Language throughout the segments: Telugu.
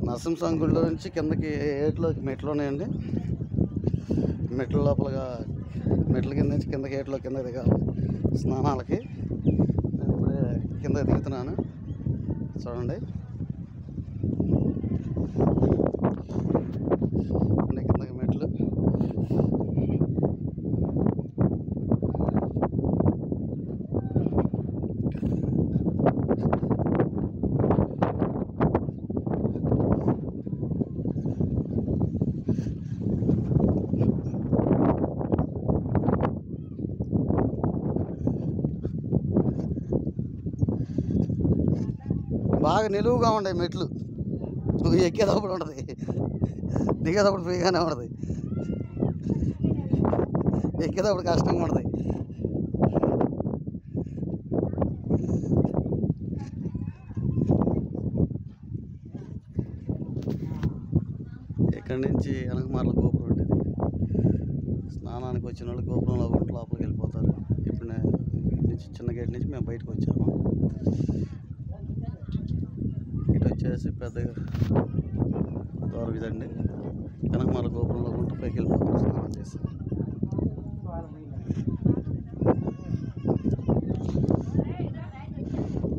నరసింహస్వామి గుడిలో నుంచి కిందకి ఏట్లోకి మెట్లు ఉన్నాయండి. మెట్ల లోపలగా మెట్ల కింద నుంచి కిందకి ఏట్లో కింద దిగాలి స్నానాలకి. నేను ఇప్పుడే కిందకి దిగుతున్నాను, చూడండి. కిందకి మెట్లు. బాగా నిలువుగా ఉంటాయి మెట్లు. నువ్వు ఎక్కేటప్పుడు ఉంటుంది, దిగేటప్పుడు ఫ్రీగానే ఉంటుంది. ఎక్కేటప్పుడు కష్టంగా ఉంటుంది. ఇక్కడి నుంచి వెనకమార్ల గోపురం ఉంటుంది. స్నానానికి వచ్చిన వాళ్ళు గోపురంలో లోపలికి వెళ్ళిపోతారు. ఇప్పుడు నుంచి చిన్న గేట్ నుంచి మేము బయటకు వచ్చాము. ఇటు వచ్చేసి పెద్దగా దూరం ఇదండి. వెనకమాల గోపురంలో ఉంటూ పైకి వెళ్ళిపోతాం స్నానం చేసి.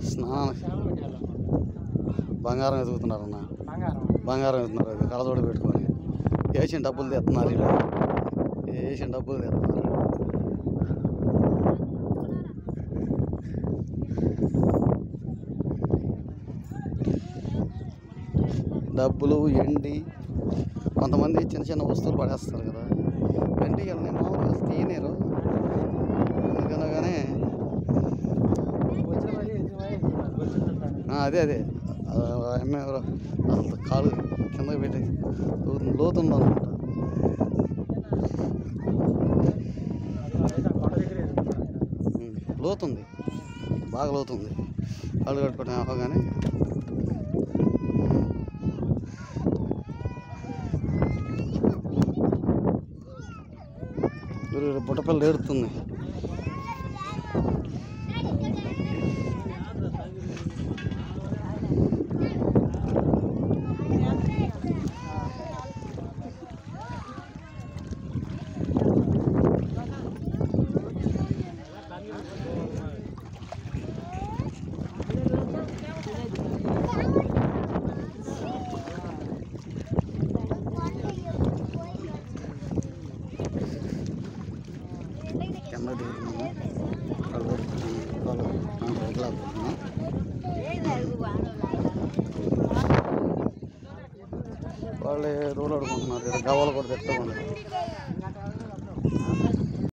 స్నానానికి బంగారం ఎదుగుతున్నారన్న, బంగారం ఎదుగుతున్నారు. కళ్ళజోడు పెట్టుకొని వేసిన డబ్బులు తెస్తున్నారు. ఇలా వేసిన డబ్బులు తెస్తున్నారు. డబ్బులు ఎండి కొంతమంది చిన్న చిన్న వస్తువులు పడేస్తారు కదా. ఎండి వాళ్ళని మామూలుగా తీయలేరు. ఎందుకనగానే అదే అమ్మాయి అసలు కాలు కిందకి పెట్టి లోతుందన్నమాట. లోతుంది, బాగా లోతుంది. కాళ్ళు కట్టుకోవడం అవగానే బుట్టపిల్ల ఏడుతుంది. కింద దిగుతున్నాము, వాళ్ళు రూల్ ఆడుకుంటున్నారు. గవ్వలు కూడా తెచ్చుకోండి.